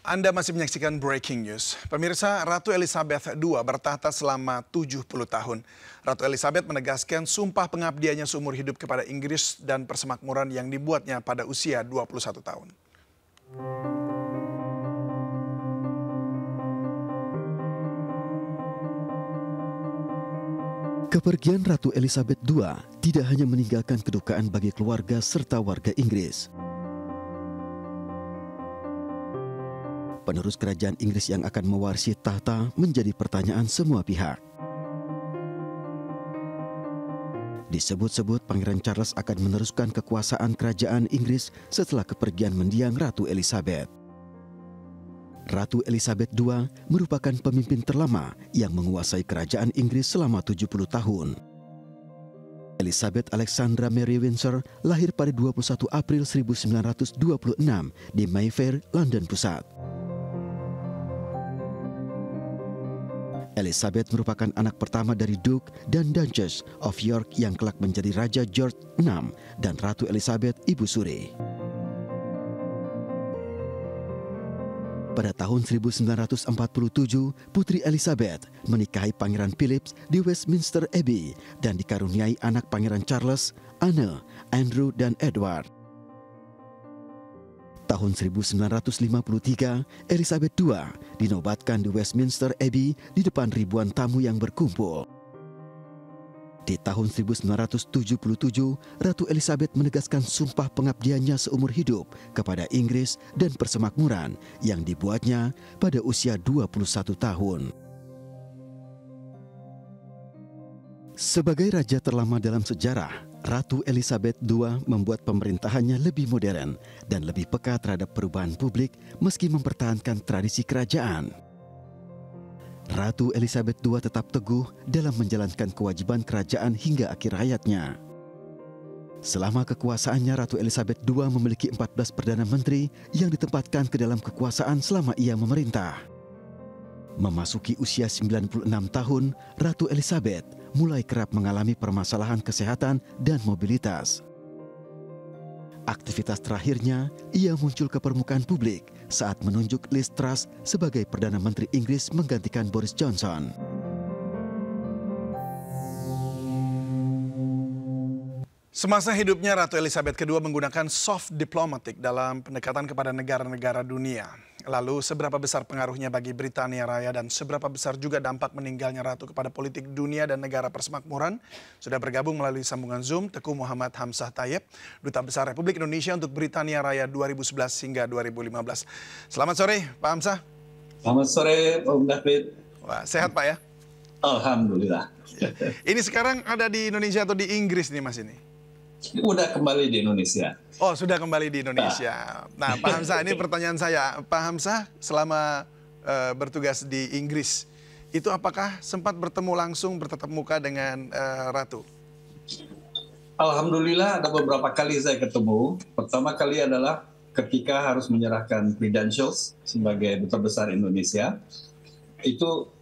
Anda masih menyaksikan Breaking News. Pemirsa, Ratu Elizabeth II bertahta selama 70 tahun. Ratu Elizabeth menegaskan sumpah pengabdiannya seumur hidup kepada Inggris dan persemakmuran yang dibuatnya pada usia 21 tahun. Kepergian Ratu Elizabeth II tidak hanya meninggalkan kedukaan bagi keluarga serta warga Inggris. Penerus kerajaan Inggris yang akan mewarisi tahta menjadi pertanyaan semua pihak. Disebut-sebut Pangeran Charles akan meneruskan kekuasaan kerajaan Inggris setelah kepergian mendiang Ratu Elizabeth. Ratu Elizabeth II merupakan pemimpin terlama yang menguasai kerajaan Inggris selama 70 tahun. Elizabeth Alexandra Mary Windsor lahir pada 21 April 1926 di Mayfair, London Pusat. Elizabeth merupakan anak pertama dari Duke dan Duchess of York yang kelak menjadi Raja George VI dan Ratu Elizabeth Ibu Suri. Pada tahun 1947, Putri Elizabeth menikahi Pangeran Philip di Westminster Abbey dan dikaruniai anak Pangeran Charles, Anne, Andrew, dan Edward. Tahun 1953, Elizabeth II dinobatkan di Westminster Abbey di depan ribuan tamu yang berkumpul. Di tahun 1977, Ratu Elizabeth menegaskan sumpah pengabdiannya seumur hidup kepada Inggris dan persemakmuran yang dibuatnya pada usia 21 tahun. Sebagai raja terlama dalam sejarah, Ratu Elizabeth II membuat pemerintahannya lebih modern dan lebih peka terhadap perubahan publik meski mempertahankan tradisi kerajaan. Ratu Elizabeth II tetap teguh dalam menjalankan kewajiban kerajaan hingga akhir hayatnya. Selama kekuasaannya, Ratu Elizabeth II memiliki 14 Perdana Menteri yang ditempatkan ke dalam kekuasaan selama ia memerintah. Memasuki usia 96 tahun, Ratu Elizabeth mulai kerap mengalami permasalahan kesehatan dan mobilitas. Aktivitas terakhirnya, ia muncul ke permukaan publik saat menunjuk Liz Truss sebagai Perdana Menteri Inggris menggantikan Boris Johnson. Semasa hidupnya, Ratu Elizabeth II menggunakan soft diplomatic dalam pendekatan kepada negara-negara dunia. Lalu, seberapa besar pengaruhnya bagi Britania Raya dan seberapa besar juga dampak meninggalnya Ratu kepada politik dunia dan negara persemakmuran? Sudah bergabung melalui sambungan Zoom, Teguh Muhammad Hamzah Tayeb, Duta Besar Republik Indonesia untuk Britania Raya 2011 hingga 2015. Selamat sore, Pak Hamzah. Selamat sore, Om David. Wah, sehat Pak ya? Alhamdulillah. Ini sekarang ada di Indonesia atau di Inggris nih Mas ini? Udah kembali di Indonesia. Oh, sudah kembali di Indonesia. Nah, Pak Hamzah, ini pertanyaan saya. Pak Hamzah, selama bertugas di Inggris, itu apakah sempat bertemu langsung, bertatap muka dengan Ratu? Alhamdulillah, ada beberapa kali saya ketemu. Pertama kali adalah ketika harus menyerahkan credentials sebagai Duta Besar Indonesia. Itu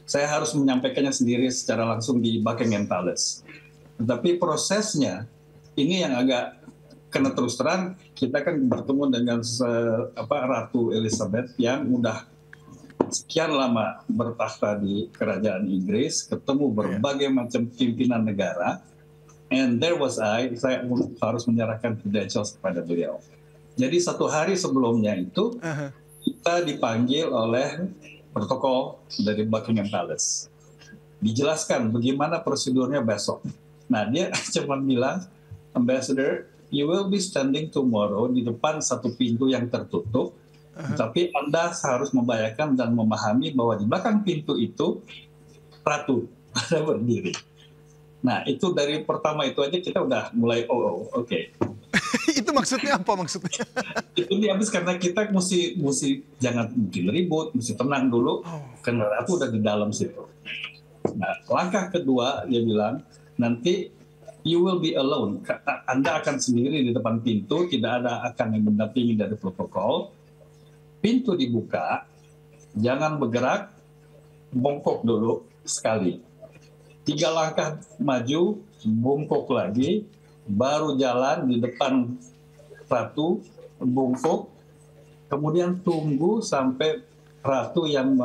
saya harus menyampaikannya sendiri secara langsung di Buckingham Palace. Tetapi prosesnya, ini yang agak kena terus terang, kita kan bertemu dengan Ratu Elizabeth yang udah sekian lama bertahta di kerajaan Inggris, ketemu berbagai macam pimpinan negara, and there was saya harus menyerahkan credentials kepada beliau. Jadi satu hari sebelumnya itu, kita dipanggil oleh protokol dari Buckingham Palace. Dijelaskan bagaimana prosedurnya besok. Nah, dia cuma bilang, Ambassador, you will be standing tomorrow di depan satu pintu yang tertutup, tapi Anda harus membayangkan dan memahami bahwa di belakang pintu itu Ratu ada berdiri. Nah, itu dari pertama itu aja kita udah mulai oke. Itu maksudnya apa maksudnya? Itu habis karena kita mesti jangan mungkin ribut, mesti tenang dulu, karena Ratu udah di dalam situ. Nah, langkah kedua dia bilang, nanti you will be alone. Anda akan sendiri di depan pintu, tidak ada akan yang mendampingi dari protokol. Pintu dibuka, jangan bergerak, bongkok dulu sekali. 3 langkah maju, bongkok lagi, baru jalan di depan Ratu, bongkok, kemudian tunggu sampai ratu yang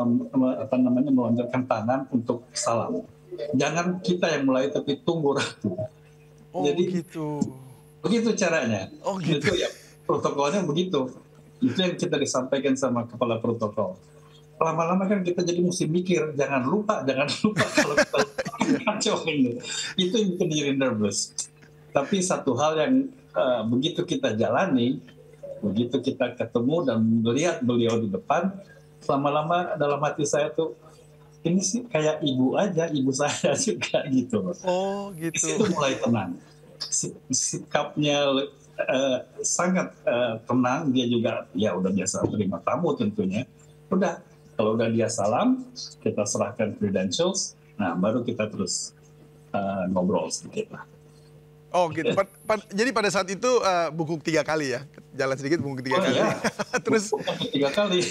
melonjorkan tangan untuk salam. Jangan kita yang mulai, tapi tunggu ratu. Oh, Jadi gitu. begitu caranya. Oh, gitu. Itu ya, protokolnya begitu. Itu yang kita disampaikan sama kepala protokol. Lama-lama kan kita jadi mesti mikir, jangan lupa kalau kita kacau ini. Itu yang bikin diri nervous. Tapi satu hal yang begitu kita jalani, begitu kita ketemu dan melihat beliau di depan, lama-lama dalam hati saya tuh, ini sih kayak ibu aja, ibu saya juga gitu. Oh, Di gitu. situ mulai tenang. Sikapnya sangat tenang, dia juga ya udah biasa terima tamu tentunya. Udah, kalau udah dia salam, kita serahkan credentials, nah baru kita terus ngobrol sedikit lah. Oh, gitu. Jadi pada saat itu bungkuk 3 kali ya? Jalan sedikit bungkuk 3 kali. Iya. Terus 3 kali.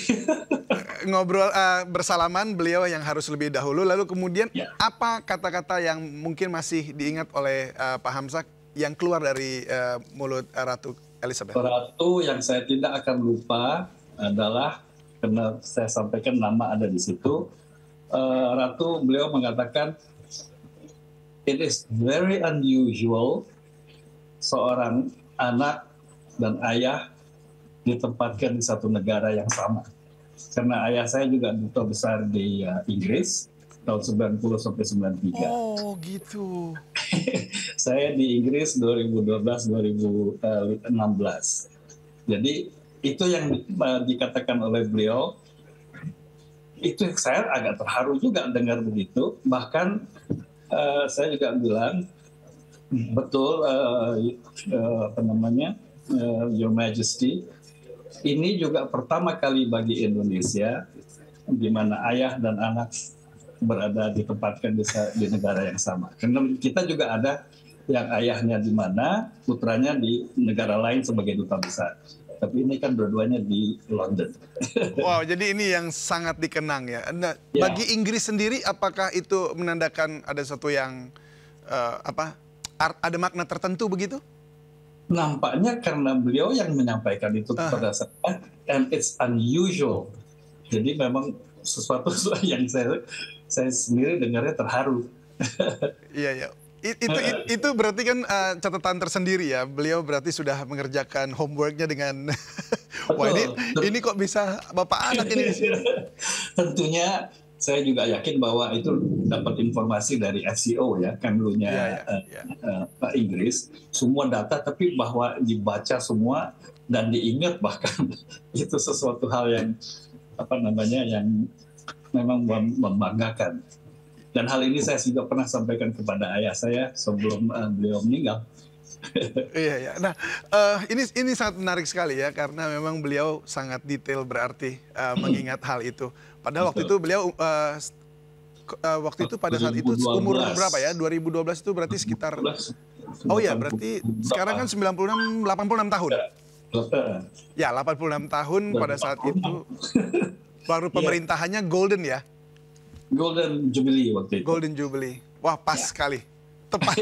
ngobrol bersalaman beliau yang harus lebih dahulu, lalu kemudian Ya. apa kata-kata yang mungkin masih diingat oleh Pak Hamzah yang keluar dari mulut Ratu Elizabeth? Ratu yang saya tidak akan lupa adalah, karena saya sampaikan nama ada di situ, Ratu beliau mengatakan, it is very unusual seorang anak dan ayah ditempatkan di satu negara yang sama. Karena ayah saya juga duta besar di Inggris tahun 90 sampai 93. Oh, gitu. Saya di Inggris 2012-2016. Jadi itu yang dikatakan oleh beliau. Itu saya agak terharu juga dengar begitu. Bahkan saya juga bilang, betul, Your Majesty, ini juga pertama kali bagi Indonesia di mana ayah dan anak berada ditempatkan di negara yang sama. Karena kita juga ada yang ayahnya di mana, putranya di negara lain sebagai duta besar. Tapi ini kan dua-duanya di London. Wow, jadi ini yang sangat dikenang ya. Nah, Ya. bagi Inggris sendiri, apakah itu menandakan ada sesuatu yang ada makna tertentu begitu? Nampaknya karena beliau yang menyampaikan itu kepada saya, and it's unusual. Jadi memang sesuatu yang saya sendiri dengarnya terharu. Iya, iya. Itu berarti kan catatan tersendiri ya. Beliau berarti sudah mengerjakan homeworknya dengan wah, ini kok bisa bapak anak ini. Tentunya saya juga yakin bahwa itu dapat informasi dari FCO ya, Kemlunya Pak Inggris, semua data, tapi bahwa dibaca semua dan diingat bahkan itu sesuatu hal yang yang memang membanggakan. Dan hal ini saya juga pernah sampaikan kepada ayah saya sebelum beliau meninggal. Iya, iya. Nah, ini sangat menarik sekali ya, karena memang beliau sangat detail berarti mengingat hal itu. Padahal waktu itu beliau pada saat itu umur berapa ya? 2012 itu berarti sekitar. Oh ya, berarti sekarang kan 86 tahun. Ya, 86 tahun pada saat itu. Baru pemerintahannya golden ya. Golden Jubilee waktu itu. Golden Jubilee. Wah, pas sekali. Tepat.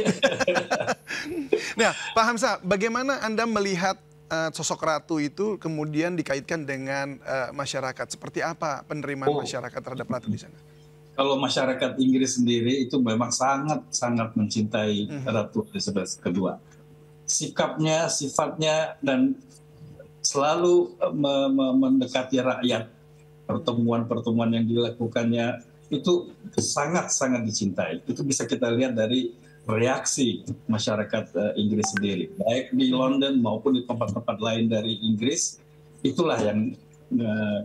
Nah, Pak Hamzah, bagaimana Anda melihat sosok Ratu itu kemudian dikaitkan dengan masyarakat? Seperti apa penerimaan masyarakat terhadap Ratu di sana? Kalau masyarakat Inggris sendiri itu memang sangat mencintai Ratu Elizabeth II. Sikapnya, sifatnya, dan selalu mendekati rakyat. Pertemuan-pertemuan yang dilakukannya itu sangat dicintai. Itu bisa kita lihat dari reaksi masyarakat Inggris sendiri, baik di London maupun di tempat-tempat lain dari Inggris. Itulah yang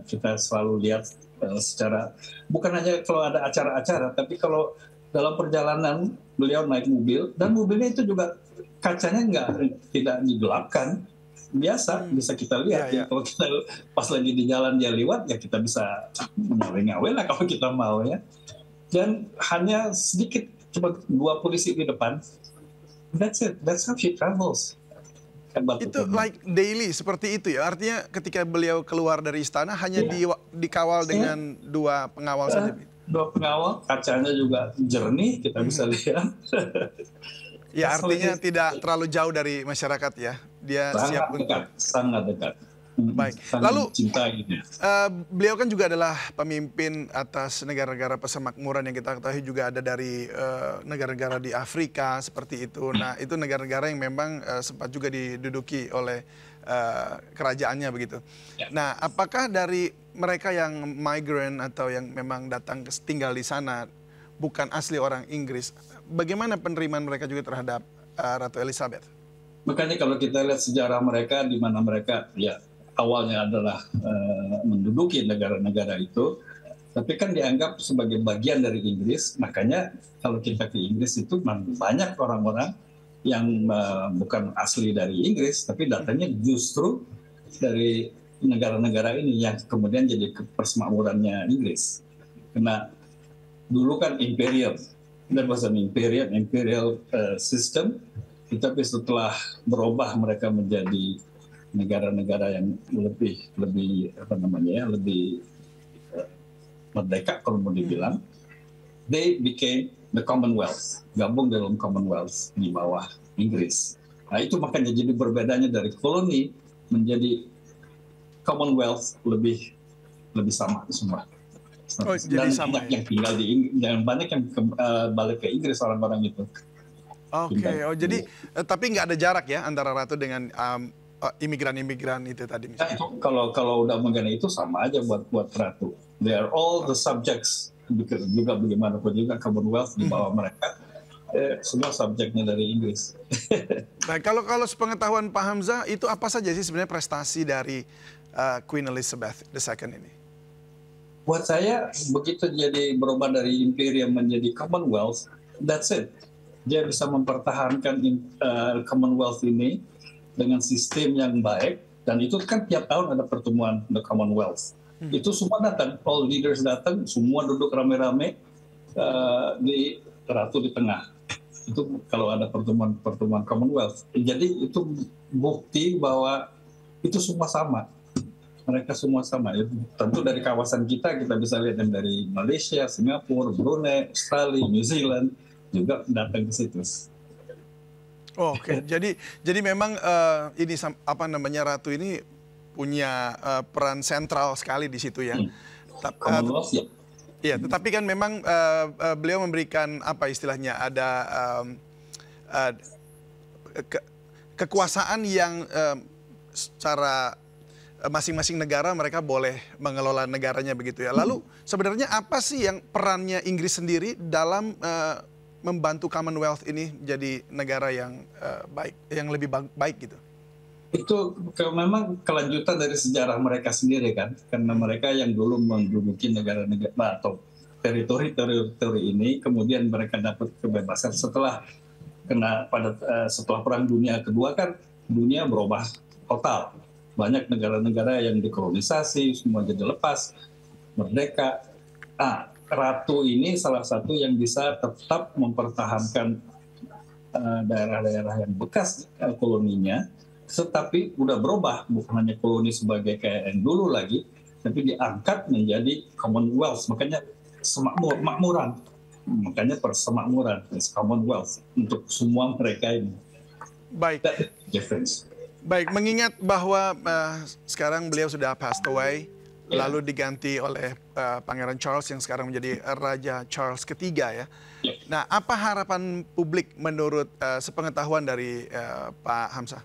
kita selalu lihat secara, bukan hanya kalau ada acara-acara, tapi kalau dalam perjalanan beliau naik mobil, dan mobilnya itu juga kacanya tidak digelapkan, biasa bisa kita lihat ya. Kalau kita pas lagi di jalan dia lewat ya kita bisa ngawe-ngawe lah kalau kita mau ya. Dan hanya sedikit, cuma 2 polisi di depan. That's it. That's how she travels. Itu like daily seperti itu ya. Artinya ketika beliau keluar dari istana hanya dikawal dengan 2 pengawal saja. 2 pengawal, kacanya juga jernih, kita bisa lihat. Ya, artinya tidak terlalu jauh dari masyarakat ya. Dia sangat siap dekat, sangat dekat. Baik. Lalu beliau kan juga adalah pemimpin atas negara-negara persemakmuran yang kita ketahui juga ada dari negara-negara di Afrika seperti itu. Nah, itu negara-negara yang memang sempat juga diduduki oleh kerajaannya begitu. Nah, apakah dari mereka yang migran atau yang memang datang tinggal di sana bukan asli orang Inggris, bagaimana penerimaan mereka juga terhadap Ratu Elizabeth? Makanya kalau kita lihat sejarah mereka, di mana mereka ya awalnya adalah menduduki negara-negara itu, tapi kan dianggap sebagai bagian dari Inggris. Makanya kalau kita ke Inggris itu banyak orang-orang yang bukan asli dari Inggris, tapi datangnya justru dari negara-negara ini yang kemudian jadi persemakmurannya Inggris. Karena dulu kan imperial, that was an imperial system, tapi setelah berubah mereka menjadi negara-negara yang lebih merdeka kalau mau dibilang, they became the Commonwealth, gabung dalam Commonwealth di bawah Inggris. Nah itu makanya jadi berbedanya dari koloni menjadi Commonwealth lebih sama semua. Oh, dan banyak yang tinggal di Inggris, dan banyak yang balik ke Inggris orang-orang itu. Oke, jadi tapi nggak ada jarak ya antara Ratu dengan imigran-imigran itu tadi misalnya. Itu kalau udah mengenai itu sama aja buat Ratu. They are all the subjects, juga bagaimanapun juga Commonwealth di bawah mereka. Semua subjeknya dari Inggris. Nah, kalau sepengetahuan Pak Hamzah, itu apa saja sih sebenarnya prestasi dari Queen Elizabeth II ini? Buat saya, begitu jadi berubah dari imperium menjadi Commonwealth, that's it. Dia bisa mempertahankan Commonwealth ini dengan sistem yang baik, dan itu kan tiap tahun ada pertemuan The Commonwealth. Itu semua datang, all leaders datang, semua duduk rame-rame di Ratu di tengah. Itu kalau ada pertemuan Commonwealth. Jadi itu bukti bahwa itu semua sama. Mereka semua sama. Ya, tentu dari kawasan kita bisa lihat yang dari Malaysia, Singapura, Brunei, Australia, New Zealand juga datang ke situ. Oke. Jadi memang ini Ratu ini punya peran sentral sekali di situ ya. Iya, tetapi kan memang beliau memberikan apa istilahnya ada kekuasaan yang secara masing-masing negara mereka boleh mengelola negaranya begitu ya. Lalu sebenarnya apa sih yang perannya Inggris sendiri dalam membantu Commonwealth ini jadi negara yang baik, yang lebih baik gitu? Itu memang kelanjutan dari sejarah mereka sendiri kan, karena mereka yang dulu menduduki negara-negara atau teritori ini, kemudian mereka dapat kebebasan setelah setelah Perang Dunia Kedua kan dunia berubah total. Banyak negara-negara yang dikolonisasi, semua jadi lepas, merdeka. Ratu ini salah satu yang bisa tetap mempertahankan daerah-daerah yang bekas koloninya, tetapi udah berubah, bukan hanya koloni sebagai kayak yang dulu lagi, tapi diangkat menjadi Commonwealth, makanya makmuran, makanya persemakmuran, Commonwealth untuk semua mereka ini. Baik. Difference. Baik, mengingat bahwa sekarang beliau sudah passed away, lalu diganti oleh Pangeran Charles yang sekarang menjadi Raja Charles ketiga ya. Nah, apa harapan publik menurut sepengetahuan dari Pak Hamzah?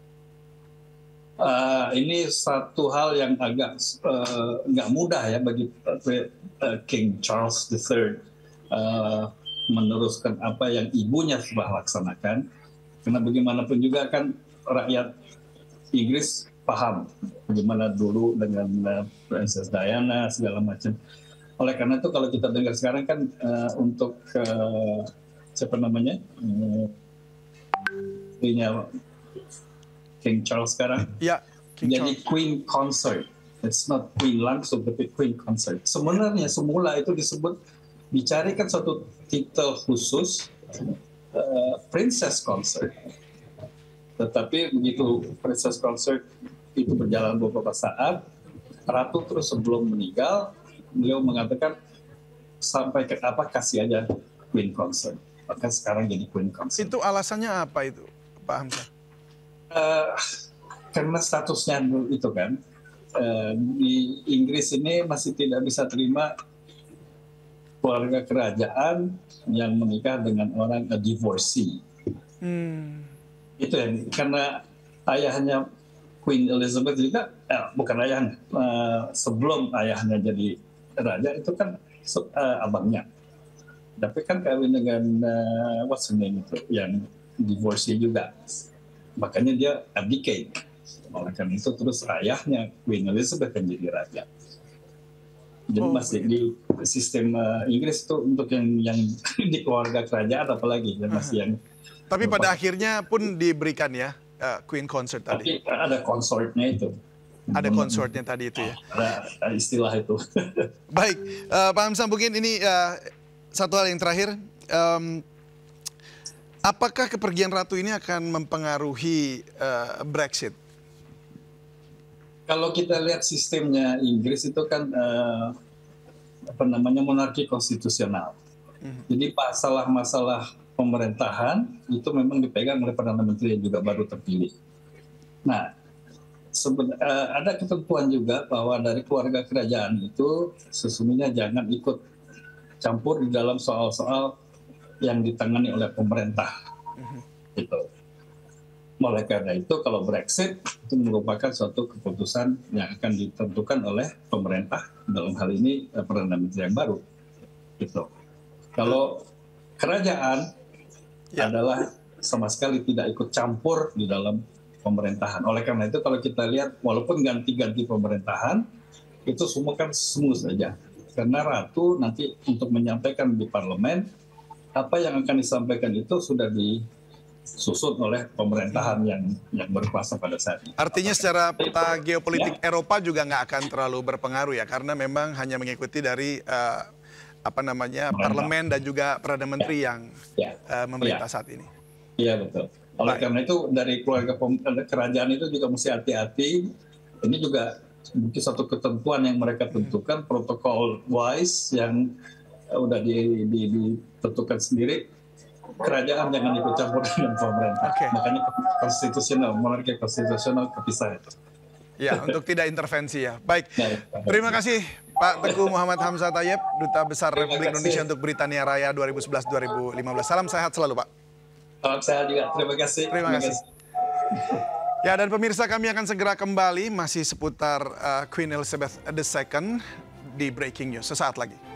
Ini satu hal yang agak nggak mudah ya bagi King Charles III meneruskan apa yang ibunya sudah laksanakan. Karena bagaimanapun juga kan rakyat Inggris paham bagaimana dulu dengan Princess Diana segala macam. Oleh karena itu kalau kita dengar sekarang kan untuk King Charles sekarang, ya, jadi Queen Consort. It's not Queen langsung, tapi Queen Consort. Sebenarnya semula itu dicarikan satu titel khusus Princess Consort. Tetapi begitu Princess Consort itu berjalan beberapa saat, Ratu terus sebelum meninggal, beliau mengatakan sampai ke apa kasih aja Queen Consort. Maka sekarang jadi Queen Consort. Itu alasannya apa itu, Pak Hamzah? Karena statusnya itu kan, di Inggris ini masih tidak bisa terima keluarga kerajaan yang menikah dengan orang divorcee. Itu ya, karena ayahnya Queen Elizabeth juga, bukan ayahnya, sebelum ayahnya jadi raja itu kan abangnya. Tapi kan kawin dengan what's her name itu, yang divorcee juga. Makanya dia abdicate. Oleh karena itu terus ayahnya Queen Elizabeth yang jadi raja. Jadi masih di sistem Inggris itu untuk yang di keluarga kerajaan apalagi yang masih yang. Tapi pada akhirnya pun diberikan ya Queen Consort tadi. Tapi ada consortnya itu. Ada consortnya tadi itu ya. Ada istilah itu. Baik, Pak Hamzah, mungkin ini satu hal yang terakhir. Apakah kepergian Ratu ini akan mempengaruhi Brexit? Kalau kita lihat sistemnya Inggris itu kan monarki konstitusional. Jadi masalah pemerintahan itu memang dipegang oleh Perdana Menteri yang juga baru terpilih. Nah, ada ketentuan juga bahwa dari keluarga kerajaan itu sesungguhnya jangan ikut campur di dalam soal-soal yang ditangani oleh pemerintah. Gitu. Oleh karena itu kalau Brexit itu merupakan suatu keputusan yang akan ditentukan oleh pemerintah, dalam hal ini Perdana Menteri yang baru. Gitu. Kalau kerajaan adalah sama sekali tidak ikut campur di dalam pemerintahan. Oleh karena itu kalau kita lihat walaupun ganti-ganti pemerintahan itu semua kan smooth saja. Karena Ratu nanti untuk menyampaikan di parlemen apa yang akan disampaikan itu sudah disusun oleh pemerintahan yang berkuasa pada saat ini. Artinya secara peta geopolitik Eropa juga nggak akan terlalu berpengaruh ya, karena memang hanya mengikuti dari parlemen dan juga Perdana Menteri yang memerintah saat ini. Iya betul. Oleh karena itu dari keluarga kerajaan itu juga mesti hati-hati. Ini juga mungkin satu ketentuan yang mereka tentukan, protokol wise yang udah ditentukan sendiri. Kerajaan jangan ikut campur dengan pemerintah. Makanya konstitusional, monarki konstitusional kepisah itu. Ya, untuk tidak intervensi ya. Baik, terima kasih Pak Teguh Muhammad Hamzah Tayeb, Duta Besar Republik Indonesia untuk Britania Raya 2011-2015. Salam sehat selalu, Pak. Salam sehat juga, terima kasih. Terima kasih. Ya, dan pemirsa, kami akan segera kembali masih seputar Queen Elizabeth II di Breaking News sesaat lagi.